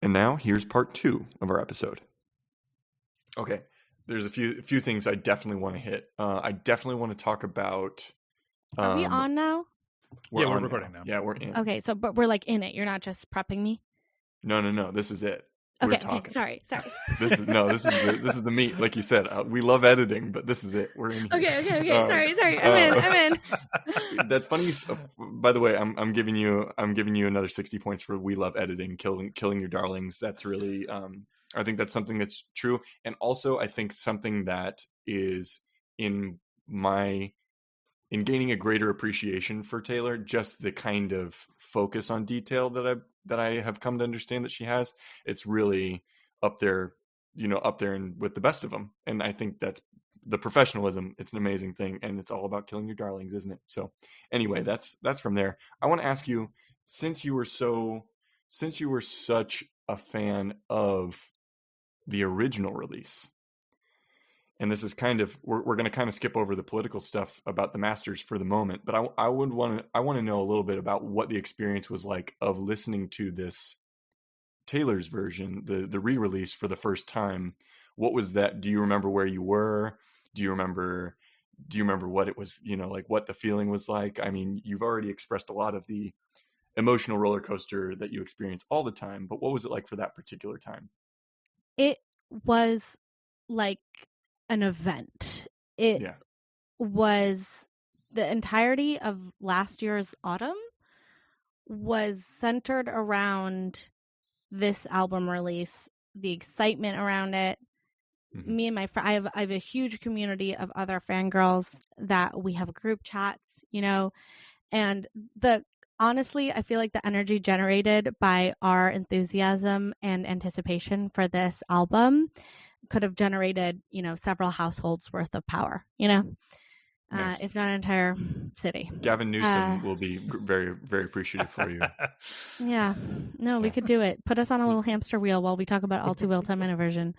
And now here's part 2 of our episode. Okay, there's a few things I definitely want to hit. I definitely want to talk about. Are we on now? We're recording now. Yeah, we're in. Okay, so but we're like in it. You're not just prepping me. No. This is it. Okay, We're talking. Sorry. This is the meat, like you said. We love editing, but this is it. We're in here. Okay. Sorry. I'm in. That's funny. By the way, I'm giving you another 60 points for we love editing, killing your darlings. That's really I think that's something that's true, and also I think something that is in gaining a greater appreciation for Taylor, just the kind of focus on detail that I have come to understand that she has. It's really up there and with the best of them. And I think that's the professionalism. It's an amazing thing, and it's all about killing your darlings, isn't it? So anyway, that's from there. I want to ask you, since you were such a fan of the original release, and this is kind of, we're going to kind of skip over the political stuff about the masters for the moment, but I want to know a little bit about what the experience was like of listening to this Taylor's version, the re-release for the first time. What was that? Do you remember where you were? Do you remember what it was, like what the feeling was like? I mean, you've already expressed a lot of the emotional roller coaster that you experience all the time, but what was it like for that particular time? It was like an event. It was the entirety of last year's autumn was centered around this album release, the excitement around it. Mm-hmm. Me and my friend, I have a huge community of other fangirls that we have group chats, and honestly, I feel like the energy generated by our enthusiasm and anticipation for this album could have generated, several households worth of power, nice. If not an entire city. Gavin Newsom will be very, very appreciative for you. Yeah. No, we could do it. Put us on a little hamster wheel while we talk about All Too Well 10-minute version.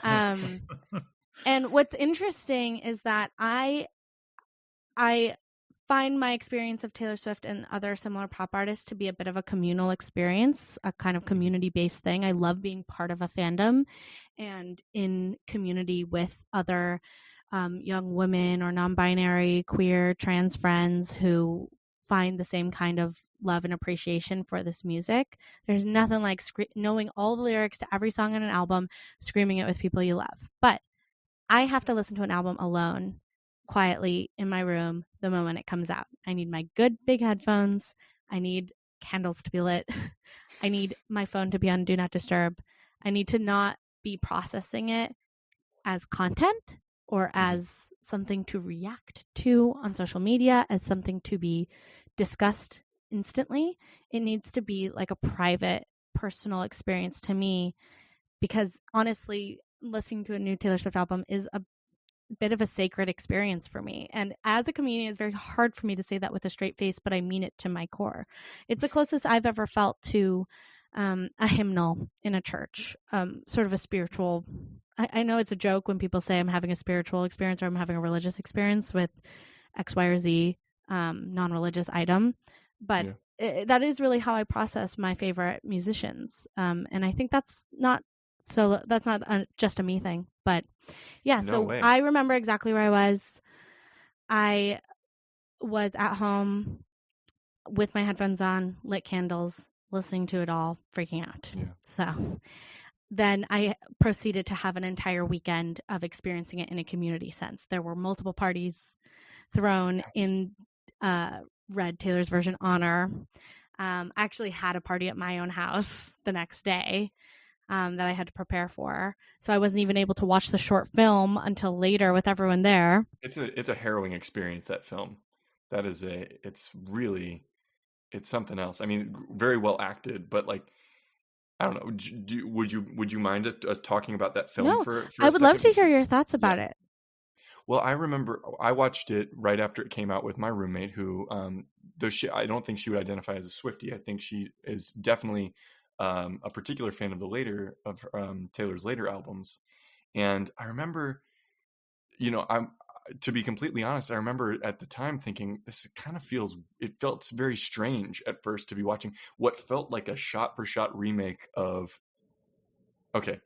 And what's interesting is that I find my experience of Taylor Swift and other similar pop artists to be a bit of a communal experience, a kind of community-based thing. I love being part of a fandom and in community with other young women or non-binary, queer, trans friends who find the same kind of love and appreciation for this music. There's nothing like knowing all the lyrics to every song on an album, screaming it with people you love. But I have to listen to an album alone, quietly in my room the moment it comes out. I need my good big headphones. I need candles to be lit. I need my phone to be on Do Not Disturb. I need to not be processing it as content or as something to react to on social media, as something to be discussed instantly. It needs to be like a private, personal experience to me, because honestly, listening to a new Taylor Swift album is a bit of a sacred experience for me. And as a comedian, it's very hard for me to say that with a straight face, but I mean it to my core. It's the closest I've ever felt to a hymnal in a church, sort of a spiritual. I know it's a joke when people say I'm having a spiritual experience or I'm having a religious experience with X, Y, or Z non-religious item, but that is really how I process my favorite musicians. And I think that's not just a me thing, but yeah. No way. I remember exactly where I was. I was at home with my headphones on, lit candles, listening to it all, freaking out. Yeah. So then I proceeded to have an entire weekend of experiencing it in a community sense. There were multiple parties thrown in Red Taylor's version honor. I actually had a party at my own house the next day that I had to prepare for. So I wasn't even able to watch the short film until later with everyone there. It's a harrowing experience, that film. It's something else. I mean, very well acted, but like, I don't know. Would you mind us talking about that film? No, for I would love to hear your thoughts about it. Well, I remember I watched it right after it came out with my roommate, who, I don't think she would identify as a Swiftie. I think she is definitely a particular fan of Taylor's later albums. And I remember, to be completely honest, I remember at the time thinking it felt very strange at first to be watching what felt like a shot for shot remake of, okay,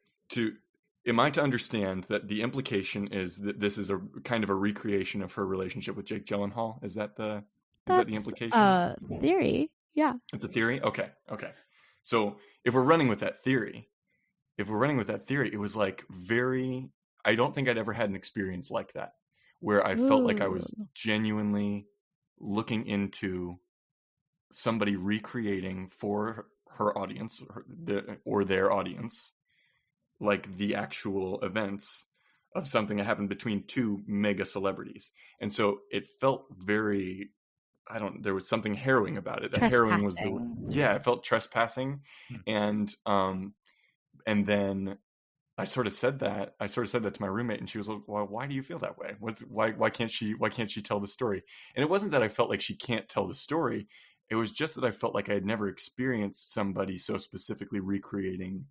am I to understand that the implication is that this is a kind of a recreation of her relationship with Jake Gyllenhaal? Is that the implication? Theory. Yeah. It's a theory? Okay. So if we're running with that theory, it was like I don't think I'd ever had an experience like that where I felt like I was genuinely looking into somebody recreating for her audience or their audience, like the actual events of something that happened between two mega celebrities. And so it felt very, there was something harrowing about it. That harrowing was it felt trespassing. And then I sort of said that to my roommate, and she was like, "Well, why do you feel that way? Why can't she tell the story?" And it wasn't that I felt like she can't tell the story. It was just that I felt like I had never experienced somebody so specifically recreating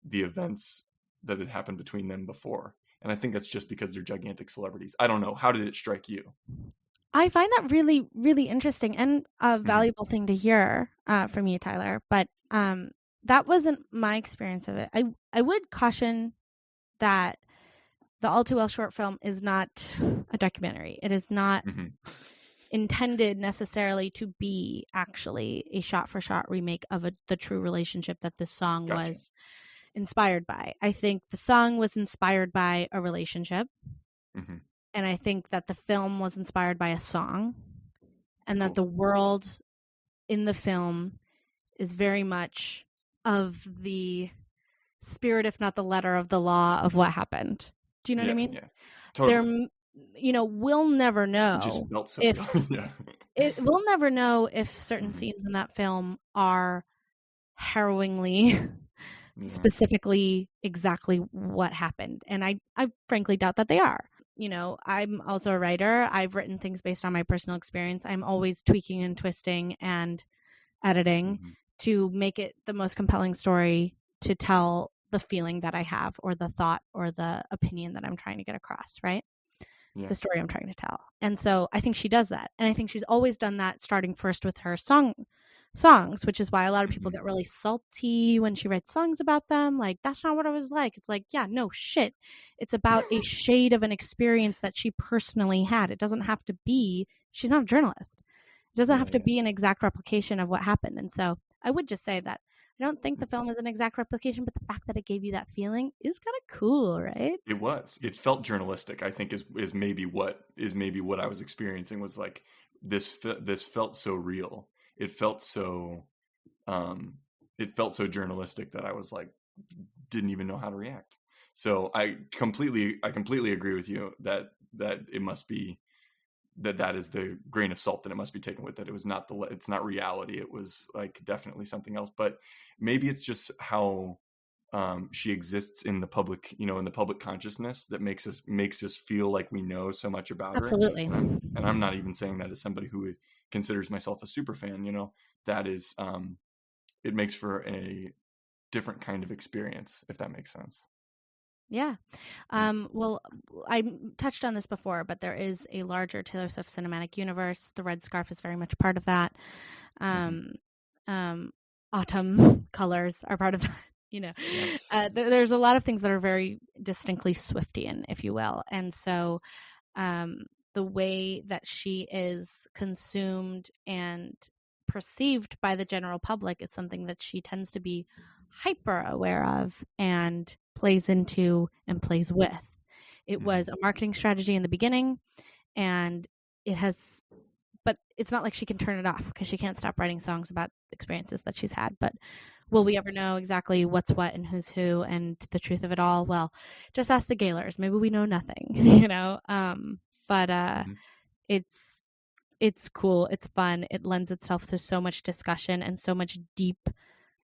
the events that had happened between them before. And I think that's just because they're gigantic celebrities. I don't know. How did it strike you? I find that really, really interesting and a valuable thing to hear from you, Tyler. But that wasn't my experience of it. I would caution that the All Too Well short film is not a documentary. It is not intended necessarily to be actually a shot-for-shot remake of the true relationship that this song was inspired by. I think the song was inspired by a relationship. And I think that the film was inspired by a song. And that the world in the film is very much of the spirit, if not the letter of the law of what happened. Do you know what I mean? Yeah, totally. We'll never know. It just felt so real. We'll never know if certain scenes in that film are harrowingly specifically exactly what happened. And I frankly doubt that they are. I'm also a writer. I've written things based on my personal experience. I'm always tweaking and twisting and editing to make it the most compelling story to tell the feeling that I have or the thought or the opinion that I'm trying to get across, right? The story I'm trying to tell. And so I think she does that. And I think she's always done that, starting first with her songs, which is why a lot of people get really salty when she writes songs about them. Like, that's not what it was like. It's like, yeah, no shit. It's about a shade of an experience that she personally had. It doesn't have to be, she's not a journalist. It doesn't have to be an exact replication of what happened. And so I would just say that I don't think the film is an exact replication, but the fact that it gave you that feeling is kind of cool, right? It was. It felt journalistic, I think, is maybe what I was experiencing, was like this felt so real. It felt so journalistic that I was like, didn't even know how to react. So I completely agree with you that it must be that is the grain of salt that it must be taken with, that it's not reality. It was like definitely something else. But maybe it's just how she exists in the public, in the public consciousness, that makes us feel like we know so much about Absolutely. her. And I'm not even saying that as somebody who considers myself a super fan. That is, it makes for a different kind of experience, if that makes sense. Yeah. Well, I touched on this before, but there is a larger Taylor Swift cinematic universe. The red scarf is very much part of that. Autumn colors are part of that. There's a lot of things that are very distinctly Swiftian, if you will. And so the way that she is consumed and perceived by the general public is something that she tends to be hyper aware of and plays into and plays with. It was a marketing strategy in the beginning, and but it's not like she can turn it off, because she can't stop writing songs about experiences that she's had. But will we ever know exactly what's what and who's who and the truth of it all? Well, just ask the Gaylors. Maybe we know nothing, but it's cool. It's fun. It lends itself to so much discussion and so much deep,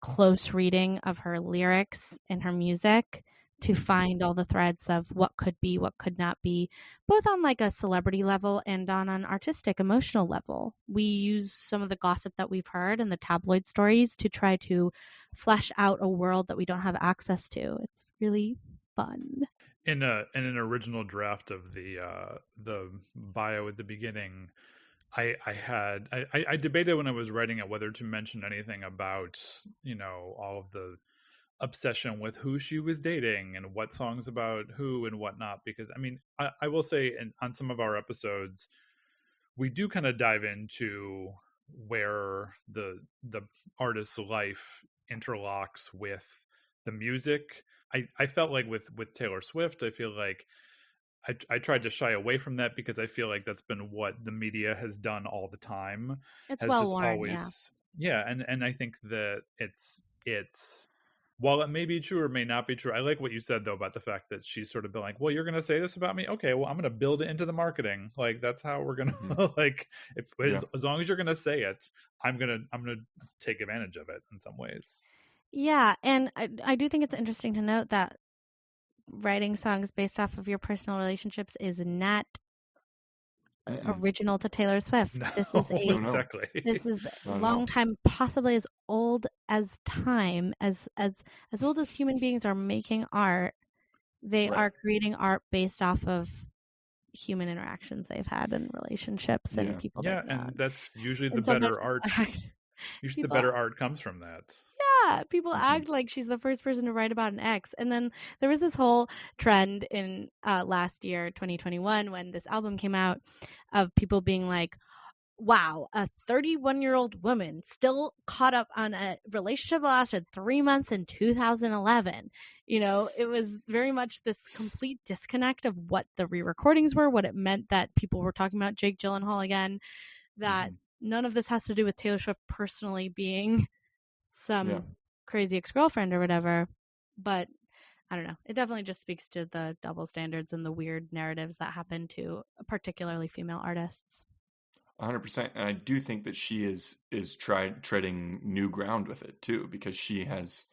close reading of her lyrics and her music to find all the threads of what could be, what could not be, both on like a celebrity level and on an artistic, emotional level. We use some of the gossip that we've heard and the tabloid stories to try to flesh out a world that we don't have access to. It's really fun. in an original draft of the bio at the beginning, I debated when I was writing it whether to mention anything about, all of the obsession with who she was dating and what songs about who and whatnot, because I will say on some of our episodes we do kind of dive into where the artist's life interlocks with the music. I felt like with Taylor Swift, I feel like I tried to shy away from that because I feel like that's been what the media has done all the time. It's Has well just worn, yeah. always, yeah, and I think that it's while it may be true or may not be true, I like what you said though about the fact that she's sort of been like, well, you're gonna say this about me, okay, well, I'm gonna build it into the marketing. Like that's how we're gonna like if as long as you're gonna say it, I'm gonna take advantage of it in some ways. Yeah, and I do think it's interesting to note that writing songs based off of your personal relationships is not original to Taylor Swift. No, This is exactly. This is a long time, possibly as old as time, as old as human beings are making art. They are creating art based off of human interactions they've had and relationships and people. Yeah, and that's usually the better art. Usually, the better art comes from that. Yeah, people act like she's the first person to write about an ex. And then there was this whole trend in last year, 2021, when this album came out, of people being like, wow, a 31-year-old woman still caught up on a relationship that lasted 3 months in 2011. It was very much this complete disconnect of what the re-recordings were, what it meant that people were talking about Jake Gyllenhaal again, that none of this has to do with Taylor Swift personally being some crazy ex-girlfriend or whatever. But I don't know. It definitely just speaks to the double standards and the weird narratives that happen to particularly female artists. 100%, and I do think that she is treading new ground with it too, because she has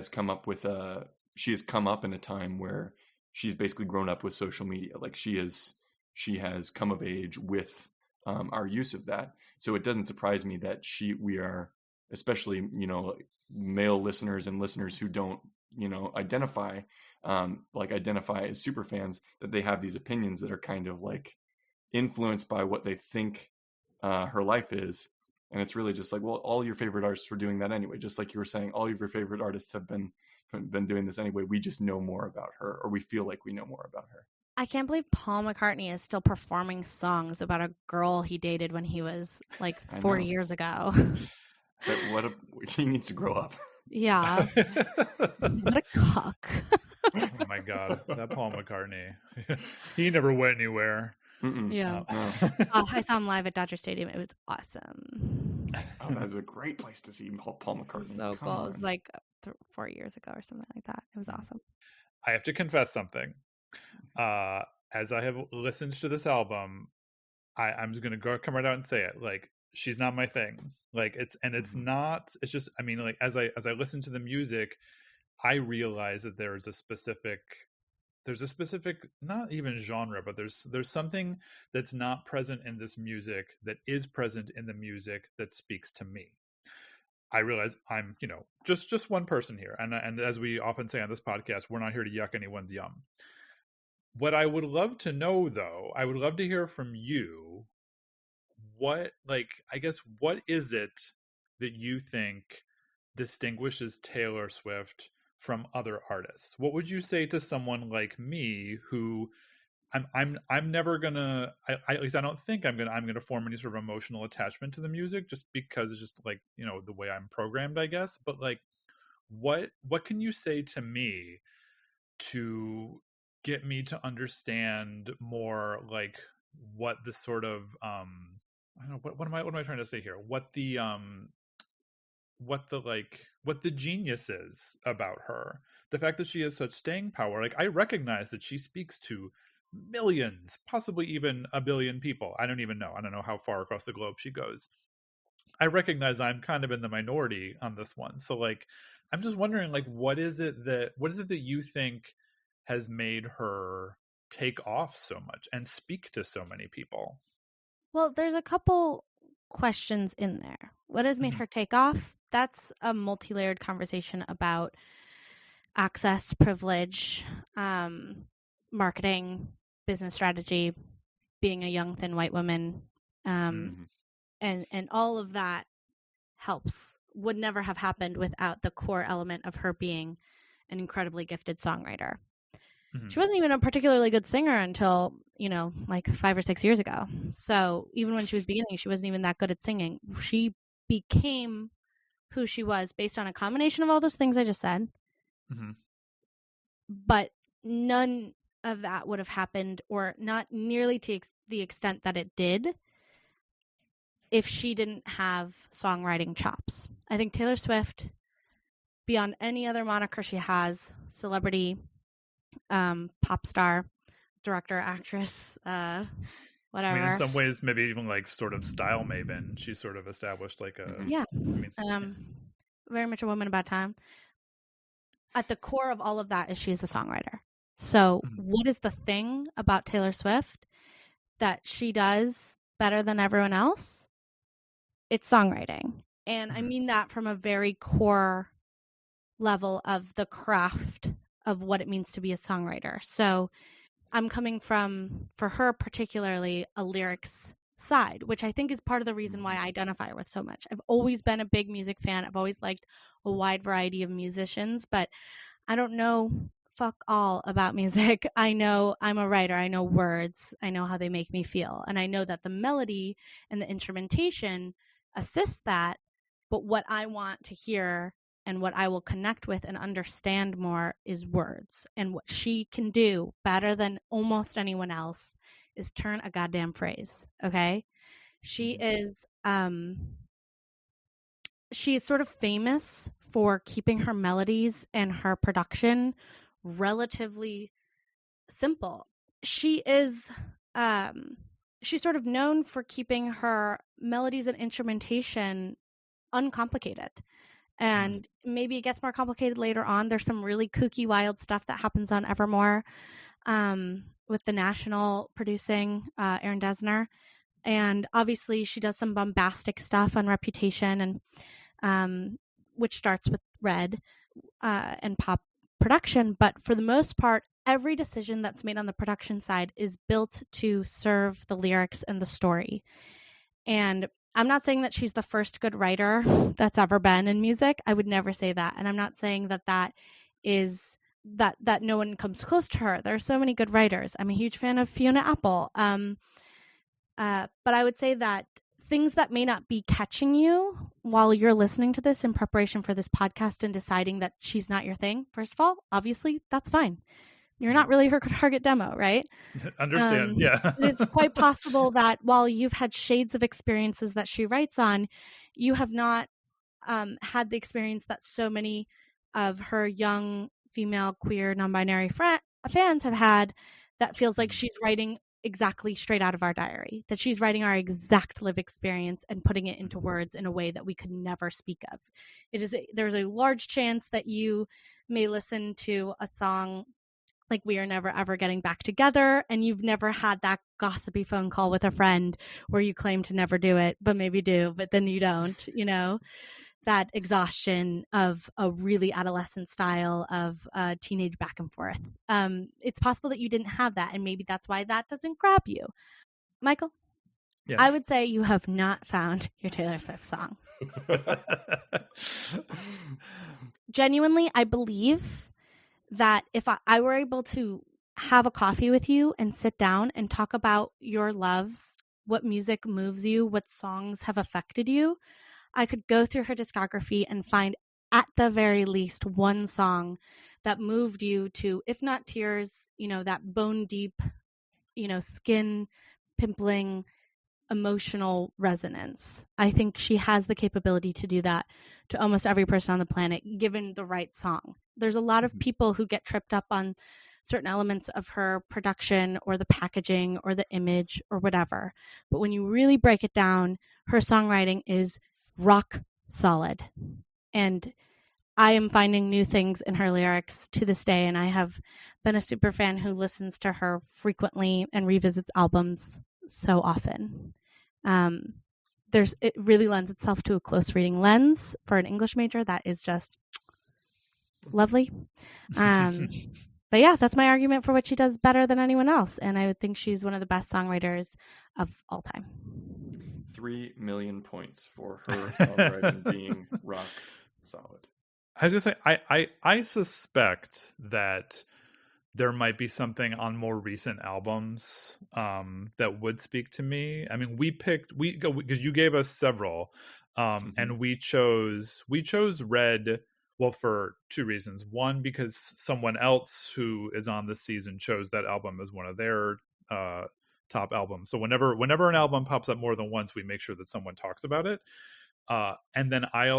come up in a time where she's basically grown up with social media. Like she has come of age with our use of that. So it doesn't surprise me that we are, especially male listeners and listeners who don't identify as super fans, that they have these opinions that are kind of like influenced by what they think her life is. And it's really just like, well, all your favorite artists were doing that anyway. Just like you were saying, all of your favorite artists have been doing this anyway. We just know more about her, or we feel like we know more about her. I can't believe Paul McCartney is still performing songs about a girl he dated when he was like 40 years ago. He needs to grow up. Yeah. What a cuck. Oh my God, that Paul McCartney. He never went anywhere. Yeah. I saw him live at Dodger Stadium. It was awesome. Oh, that's a great place to see Paul McCartney. So cool. It was like 4 years ago or something like that. It was awesome. I have to confess something. As I have listened to this album, I'm just gonna come right out and say it. Like, she's not my thing. Like, it's not. It's just, like, as I listen to the music, I realize that there's a specific, not even genre, but there's something that's not present in this music that is present in the music that speaks to me. I realize I'm, just one person here, and as we often say on this podcast, we're not here to yuck anyone's yum. What I would love to know, though, I would love to hear from you. What is it that you think distinguishes Taylor Swift from other artists? What would you say to someone like me who I'm never gonna, at least I don't think I'm gonna form any sort of emotional attachment to the music, just because it's just like, the way I'm programmed, I guess. But like, what can you say to me to get me to understand more, like, what the sort of I don't know, what am I trying to say here? What the genius is about her. The fact that she has such staying power. Like, I recognize that she speaks to millions, possibly even a billion people. I don't know how far across the globe she goes. I recognize I'm kind of in the minority on this one. So like, I'm just wondering, like, what is it that you think has made her take off so much and speak to so many people? Well, there's a couple questions in there. What has made her take off? That's a multi-layered conversation about access, privilege, marketing, business strategy, being a young, thin white woman, and all of that would never have happened without the core element of her being an incredibly gifted songwriter. She wasn't even a particularly good singer until, like 5 or 6 years ago. So even when she was beginning, she wasn't even that good at singing. She became who she was based on a combination of all those things I just said. But none of that would have happened, or not nearly to the extent that it did, if she didn't have songwriting chops. I think Taylor Swift, beyond any other moniker she has, celebrity, pop star, director, actress, whatever. I mean, in some ways, maybe even like sort of style maven. She sort of established like a very much a woman about time. At the core of all of that is she's a songwriter. So what is the thing about Taylor Swift that she does better than everyone else? It's songwriting. And I mean that from a very core level of the craft of what it means to be a songwriter. So I'm coming from, for her particularly, a lyrics side, which I think is part of the reason why I identify with so much. I've always been a big music fan. I've always liked a wide variety of musicians, but I don't know fuck all about music. I know I'm a writer. I know words. I know how they make me feel. And I know that the melody and the instrumentation assist that. But what I want to hear and what I will connect with and understand more is words. And what she can do better than almost anyone else is turn a goddamn phrase. Okay. She is sort of famous for keeping her melodies and her production relatively simple. She is she's sort of known for keeping her melodies and instrumentation uncomplicated. And maybe it gets more complicated later on. There's some really kooky, wild stuff that happens on Evermore with the National producing Aaron Dessner. And obviously she does some bombastic stuff on Reputation, and which starts with Red and pop production. But for the most part, every decision that's made on the production side is built to serve the lyrics and the story. And I'm not saying that she's the first good writer that's ever been in music. I would never say that. And I'm not saying that is that no one comes close to her. There are so many good writers. I'm a huge fan of Fiona Apple. But I would say that things that may not be catching you while you're listening to this in preparation for this podcast and deciding that she's not your thing, first of all, obviously, that's fine. You're not really her target demo, right? Understand, yeah. It's quite possible that while you've had shades of experiences that she writes on, you have not had the experience that so many of her young female, queer, non-binary fans have had, that feels like she's writing exactly straight out of our diary, that she's writing our exact live experience and putting it into words in a way that we could never speak of. There's a large chance that you may listen to a song like We Are Never Ever Getting Back Together, and you've never had that gossipy phone call with a friend where you claim to never do it, but maybe do, but then you don't, that exhaustion of a really adolescent style of teenage back and forth. It's possible that you didn't have that, and maybe that's why that doesn't grab you. Michael? Yes. I would say you have not found your Taylor Swift song. Genuinely, I believe that if I were able to have a coffee with you and sit down and talk about your loves, what music moves you, what songs have affected you, I could go through her discography and find at the very least one song that moved you to, if not tears, that bone deep, skin pimpling emotional resonance. I think she has the capability to do that to almost every person on the planet, given the right song. There's a lot of people who get tripped up on certain elements of her production or the packaging or the image or whatever. But when you really break it down, her songwriting is rock solid. And I am finding new things in her lyrics to this day, and I have been a super fan who listens to her frequently and revisits albums so often. It really lends itself to a close reading lens for an English major that is just lovely. But yeah, that's my argument for what she does better than anyone else. And I would think she's one of the best songwriters of all time. 3 million points for her songwriting being rock solid. I was gonna say, I suspect that there might be something on more recent albums that would speak to me. I mean, because you gave us several, and we chose Red. Well, for two reasons. One, because someone else who is on this season chose that album as one of their top albums. So whenever an album pops up more than once, we make sure that someone talks about it. And then I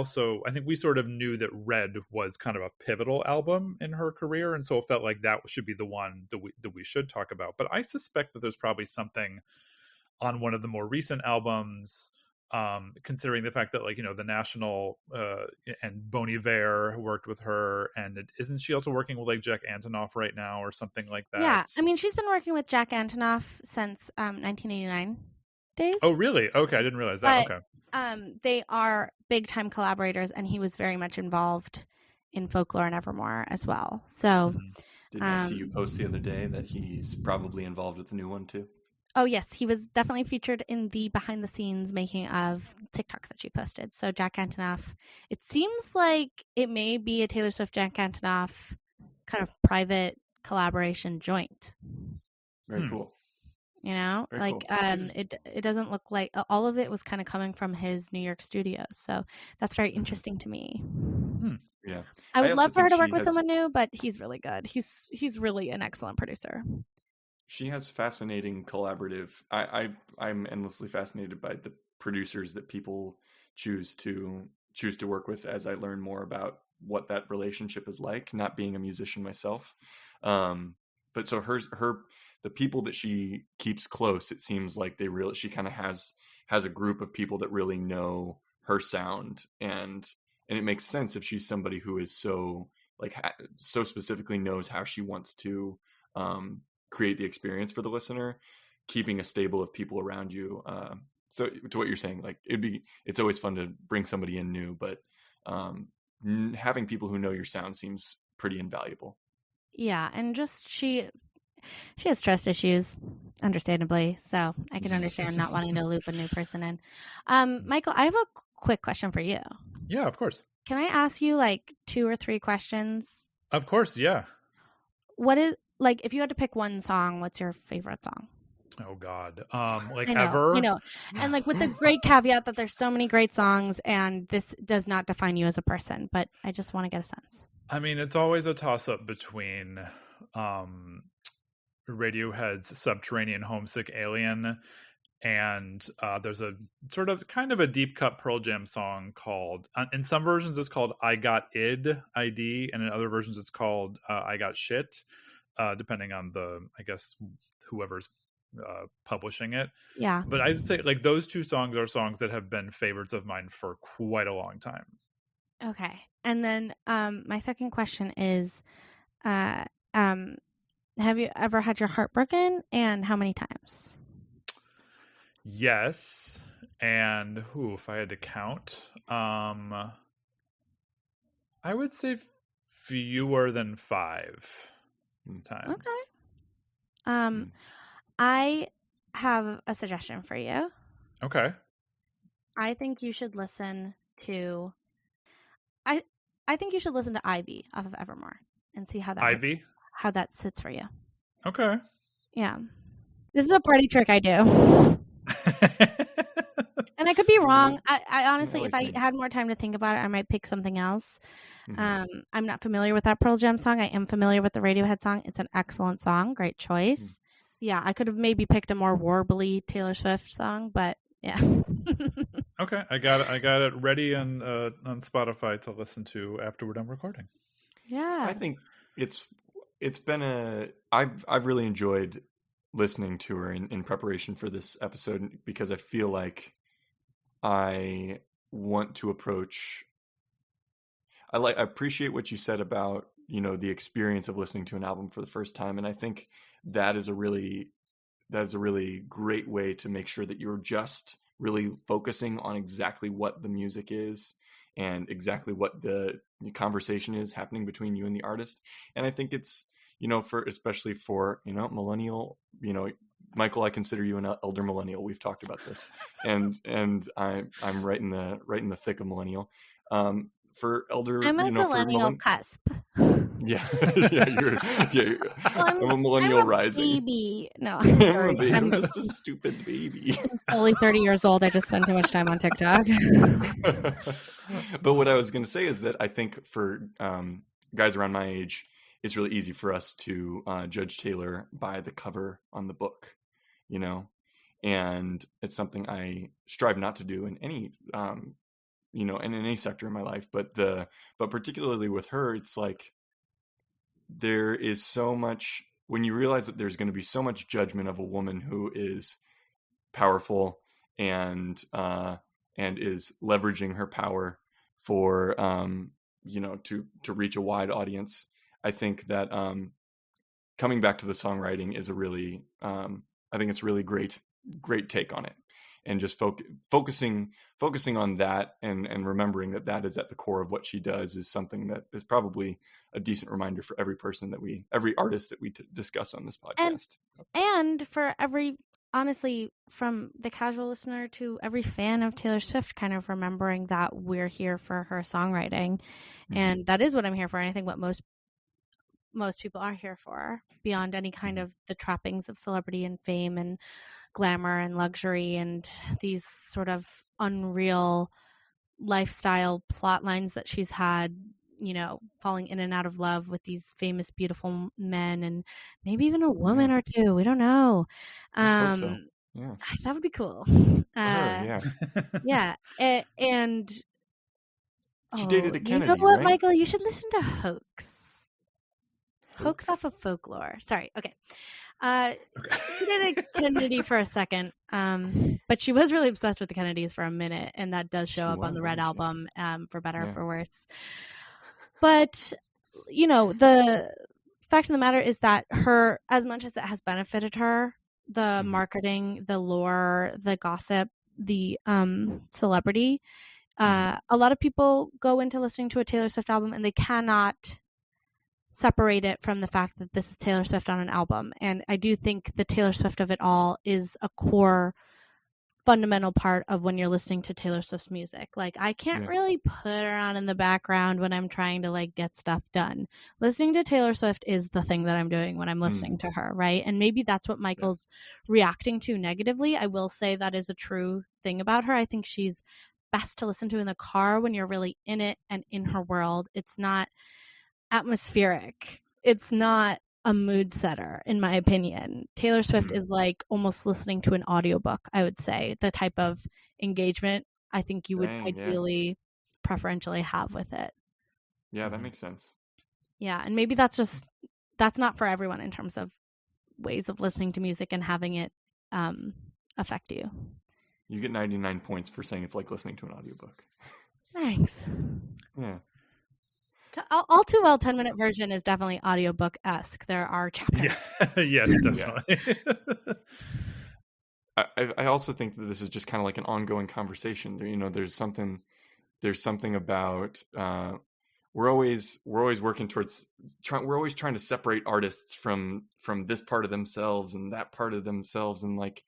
think we sort of knew that Red was kind of a pivotal album in her career, and so it felt like that should be the one that we should talk about. But I suspect that there's probably something on one of the more recent albums, considering the fact that, like, you know, the National and Bon Iver worked with her, and isn't she also working with like Jack Antonoff right now or something like that? Yeah, I mean, she's been working with Jack Antonoff since 1989 days. Oh, really? Okay, I didn't realize that. But, okay. They are big time collaborators, and he was very much involved in Folklore and Evermore as well. So, didn't I see you post the other day that he's probably involved with the new one too? Oh, yes. He was definitely featured in the behind the scenes making of TikTok that she posted. So Jack Antonoff, it seems like it may be a Taylor Swift, Jack Antonoff kind of private collaboration joint. Very cool. You know, Very like cool. it doesn't look like all of it was kind of coming from his New York studios. So that's very interesting to me. Yeah. I would love for her to work with someone new, but he's really good. He's really an excellent producer. She has fascinating collaborative. I'm endlessly fascinated by the producers that people choose to work with as I learn more about what that relationship is like, not being a musician myself. But so the people that she keeps close, it seems like she kind of has a group of people that really know her sound, and it makes sense if she's somebody who is so specifically knows how she wants to create the experience for the listener, keeping a stable of people around you. So to what you're saying, like it's always fun to bring somebody in new, but having people who know your sound seems pretty invaluable. Yeah. And just, she has trust issues, understandably. So I can understand not wanting to loop a new person in. Michael, I have a quick question for you. Yeah, of course. Can I ask you like 2 or 3 questions? Of course. Yeah. What is, like, if you had to pick one song, what's your favorite song? Oh God. I know. And like with the great caveat that there's so many great songs and this does not define you as a person, but I just want to get a sense. I mean, it's always a toss up between Radiohead's Subterranean Homesick Alien, and there's a sort of kind of a deep cut Pearl Jam song called, in some versions it's called I Got ID, and in other versions it's called I Got Shit, depending on I guess whoever's publishing it. Yeah. But I'd say like those 2 songs are songs that have been favorites of mine for quite a long time. Okay. And then my second question is, have you ever had your heart broken, and how many times? Yes. And if I had to count, I would say fewer than 5 times. Okay. I have a suggestion for you. Okay. I think you should listen to I think you should listen to Ivy off of Evermore and see how that sits for you. Okay. Yeah. This is a party trick I do. And I could be wrong. I honestly, if I had more time to think about it, I might pick something else. I'm not familiar with that Pearl Jam song. I am familiar with the Radiohead song. It's an excellent song. Great choice. Yeah, I could have maybe picked a more warbly Taylor Swift song, but yeah. Okay, I got it ready on Spotify to listen to after we're done recording. Yeah. I think it's been I've really enjoyed listening to her in preparation for this episode, because I feel like I want to approach. I appreciate what you said about, the experience of listening to an album for the first time, and I think that is a really great way to make sure that you're just really focusing on exactly what the music is and exactly what the conversation is happening between you and the artist. And I think it's, especially for, millennial, Michael, I consider you an elder millennial. We've talked about this, and I'm right in the thick of millennial. For elder, I'm a millennial cusp. Yeah, I'm a millennial rising. Baby. No, I'm just a stupid baby. I'm only 30 years old. I just spend too much time on TikTok. But what I was going to say is that I think for guys around my age, it's really easy for us to judge Taylor by the cover on the book, and it's something I strive not to do in any, and in any sector in my life. But particularly with her, it's like there is so much, when you realize that there's going to be so much judgment of a woman who is powerful and is leveraging her power for, to reach a wide audience. I think that coming back to the songwriting is a really, I think it's really great take on it, and just focusing on that and remembering that is at the core of what she does is something that is probably a decent reminder for every artist that we discuss on this podcast. And for honestly, from the casual listener to every fan of Taylor Swift, kind of remembering that we're here for her songwriting. Mm-hmm. And that is what I'm here for. And I think what most people are here for, beyond any kind of the trappings of celebrity and fame and glamour and luxury and these sort of unreal lifestyle plot lines that she's had, falling in and out of love with these famous, beautiful men and maybe even a woman or two. We don't know. Let's hope so. Yeah. That would be cool. Yeah. And she dated a Kennedy, you know what, right? Michael? You should listen to Hoax off of Folklore. Sorry. Okay. She did a Kennedy for a second, but she was really obsessed with the Kennedys for a minute, and that does show up on the Red album, for better or for worse. But, the fact of the matter is that her, as much as it has benefited her, the marketing, the lore, the gossip, the celebrity, a lot of people go into listening to a Taylor Swift album and they cannot separate it from the fact that this is Taylor Swift on an album. And I do think the Taylor Swift of it all is a core fundamental part of when you're listening to Taylor Swift's music. Like, I can't really put her on in the background when I'm trying to get stuff done. Listening to Taylor Swift is the thing that I'm doing when I'm listening to her, right? And maybe that's what Michael's reacting to negatively. I will say that is a true thing about her. I think she's best to listen to in the car when you're really in it and in her world. It's not atmospheric. It's not a mood setter, in my opinion. Taylor Swift is like almost listening to an audiobook, I would say, the type of engagement I think you would ideally preferentially have with it. Yeah, that makes sense. Yeah, and maybe that's not for everyone in terms of ways of listening to music and having it affect you. You get 99 points for saying it's like listening to an audiobook. Thanks. Yeah. All Too Well 10-minute version is definitely audiobook-esque. There are chapters. Yes, definitely. I also think that this is just kind of like an ongoing conversation. There's something about we're always working towards we're always trying to separate artists from this part of themselves and that part of themselves, and like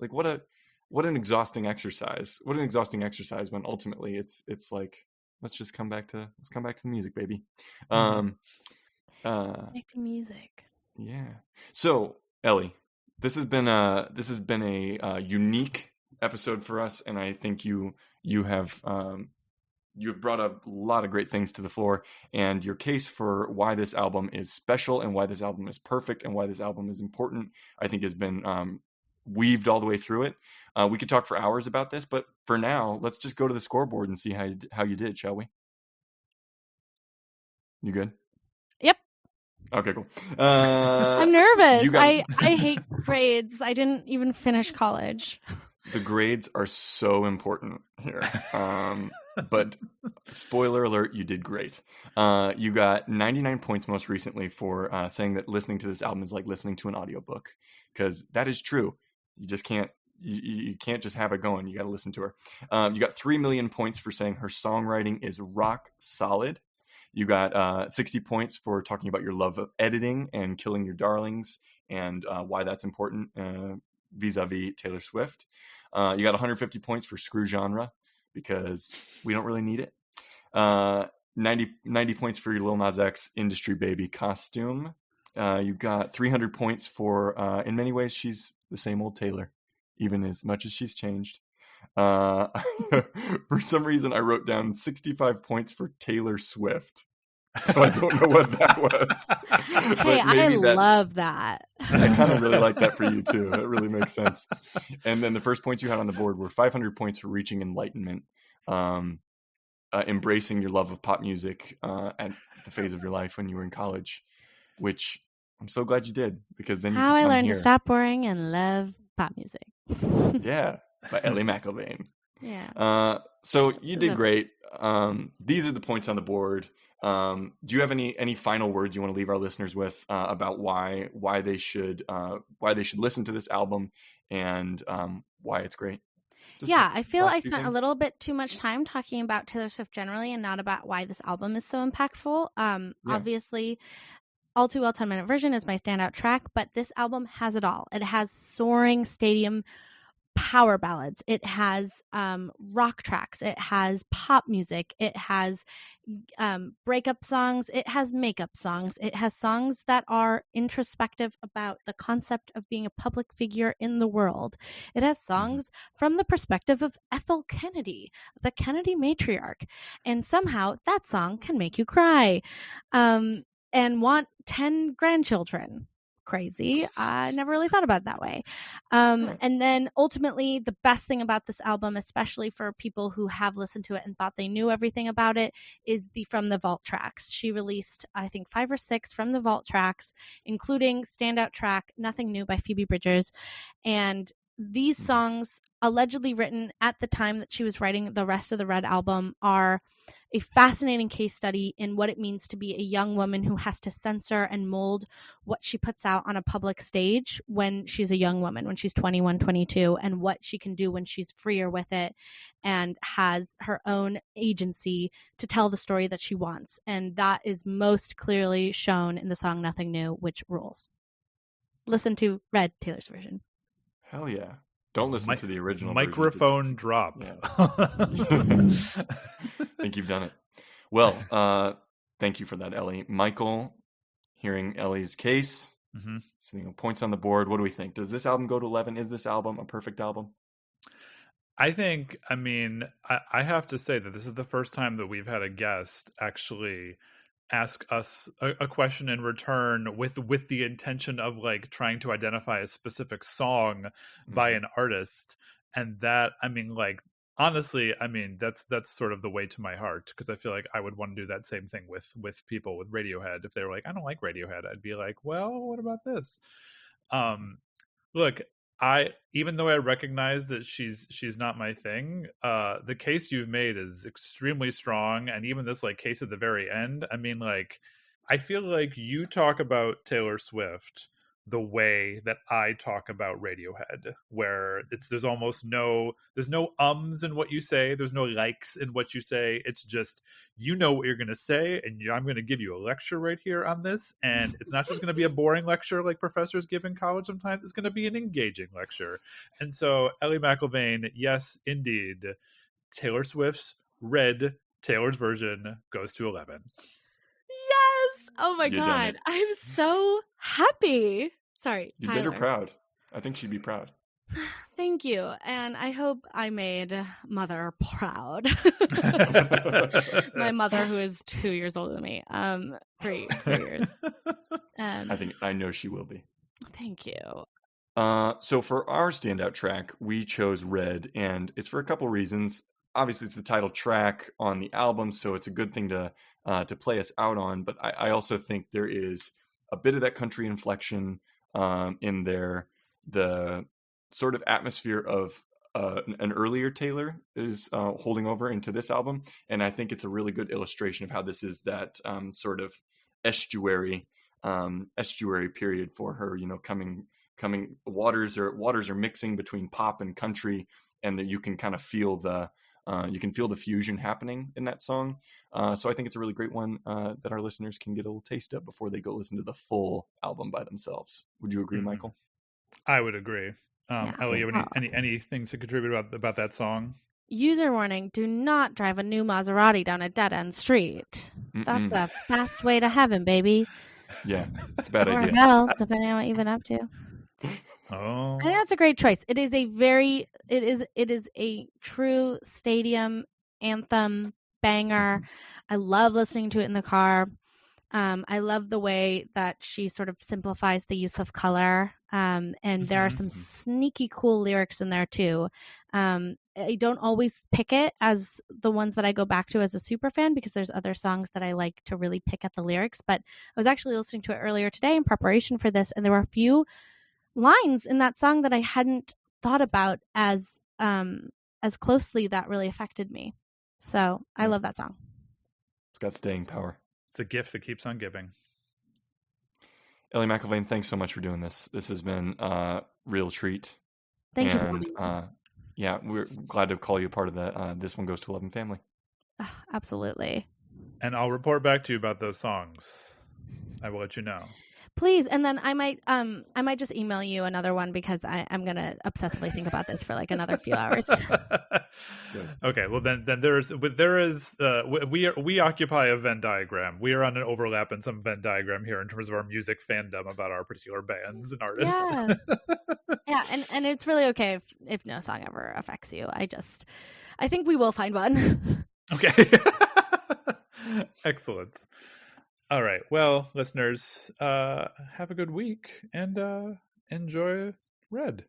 what an exhausting exercise. What an exhausting exercise when ultimately it's like, let's come back to the music, baby. Back to music. Yeah. So, Ellie, this has been a unique episode for us, and I think you have brought a lot of great things to the floor, and your case for why this album is special and why this album is perfect and why this album is important, I think has been weaved all the way through it. We could talk for hours about this, but for now, let's just go to the scoreboard and see how you did, shall we? You good? Yep. Okay, cool. I'm nervous. I hate grades. I didn't even finish college. The grades are so important here. But spoiler alert, you did great. You got 99 points most recently for saying that listening to this album is like listening to an audiobook, because that is true. You just can't you can't just have it going. You got to listen to her. You got 3 million points for saying her songwriting is rock solid. You got 60 points for talking about your love of editing and killing your darlings and why that's important vis-a-vis Taylor Swift. You got 150 points for screw genre because we don't really need it. 90 points for your Lil Nas X Industry Baby costume. You got 300 points for, in many ways, she's the same old Taylor, even as much as she's changed. For some reason, I wrote down 65 points for Taylor Swift. So I don't know what that was. Hey, I love that. I kind of really like that for you, too. That really makes sense. And then the first points you had on the board were 500 points for reaching enlightenment. Embracing your love of pop music at the phase of your life when you were in college, which I'm so glad you did, because then How I learned to stop worrying and love pop music. Yeah, by Ellie McElvain. Yeah. So you did great. These are the points on the board. Do you have any final words you want to leave our listeners with about why they should listen to this album and why it's great? I feel I spent a little bit too much time talking about Taylor Swift generally and not about why this album is so impactful. Obviously, All Too Well 10-minute version is my standout track, but this album has it all. It has soaring stadium power ballads. It has rock tracks. It has pop music. It has breakup songs. It has makeup songs. It has songs that are introspective about the concept of being a public figure in the world. It has songs from the perspective of Ethel Kennedy, the Kennedy matriarch. And somehow that song can make you cry and want 10 grandchildren. Crazy. I never really thought about it that way. And then ultimately, the best thing about this album, especially for people who have listened to it and thought they knew everything about it, is the From the Vault tracks. She released, I think, 5 or 6 From the Vault tracks, including standout track Nothing New by Phoebe Bridgers. And these songs, allegedly written at the time that she was writing the rest of the Red album, are a fascinating case study in what it means to be a young woman who has to censor and mold what she puts out on a public stage when she's a young woman, when she's 21, 22, and what she can do when she's freer with it and has her own agency to tell the story that she wants. And that is most clearly shown in the song Nothing New, which rules. Listen to Red, Taylor's version. Hell yeah. Don't listen to the original microphone version. drop. Yeah. I think you've done it. Well, thank you for that, Ellie. Michael, hearing Ellie's case, sitting on points on the board, what do we think? Does this album go to 11? Is this album a perfect album? I have to say that this is the first time that we've had a guest actually ask us a question in return with the intention of like trying to identify a specific song by an artist. And that, honestly, that's sort of the way to my heart, because I feel like I would want to do that same thing with people with Radiohead. If they were like, I don't like Radiohead, I'd be like, well, what about this? Look, even though I recognize that she's not my thing, the case you've made is extremely strong. And even this like case at the very end, I feel like you talk about Taylor Swift the way that I talk about Radiohead, where there's no ums in what you say, there's no likes in what you say. It's just, you know what you're going to say, and I'm going to give you a lecture right here on this. And it's not just going to be a boring lecture like professors give in college sometimes. It's going to be an engaging lecture. And so, Ellie McElvain, yes, indeed, Taylor Swift's Red, Taylor's version, goes to 11. Oh my God. I'm so happy. Sorry, you Tyler. did her proud. I think she'd be proud. Thank you. And I hope I made Mother proud. My mother, who is 2 years older than me. 3 years. I know she will be. Thank you. So for our standout track, we chose Red, and it's for a couple reasons. Obviously, it's the title track on the album, so it's a good thing to play us out on. But I also think there is a bit of that country inflection in there. The sort of atmosphere of an earlier Taylor is holding over into this album, and I think it's a really good illustration of how this is that sort of estuary period for her. You know, coming waters are mixing between pop and country, and that you can kind of feel the fusion happening in that song. So I think it's a really great one that our listeners can get a little taste of before they go listen to the full album by themselves. Would you agree, Michael? I would agree. Ellie, you have anything to contribute about that song? User warning: do not drive a new Maserati down a dead-end street. That's a fast way to heaven, baby. Yeah, it's a bad or idea. hell, depending on what you've been up to. Oh, I think that's a great choice. It is a true stadium anthem banger. I love listening to it in the car. I love the way that she sort of simplifies the use of color. And there are some sneaky cool lyrics in there too. I don't always pick it as the ones that I go back to as a super fan, because there's other songs that I like to really pick at the lyrics. But I was actually listening to it earlier today in preparation for this, and there were a few lines in that song that I hadn't thought about as closely that really affected me. So I love that song. It's got staying power. It's a gift that keeps on giving. Ellie McElvain, thanks so much for doing this. This has been a real treat. Thank you for having me. Yeah, we're glad to call you part of the This One Goes to 11 family. Absolutely. And I'll report back to you about those songs. I will let you know. Please, and then I might just email you another one, because I'm gonna obsessively think about this for like another few hours. Okay, well then there is we occupy a Venn diagram. We are on an overlap in some Venn diagram here in terms of our music fandom about our particular bands and artists. Yeah, and it's really okay if no song ever affects you. I think we will find one. Okay. Excellent. All right. Well, listeners, have a good week and enjoy Red.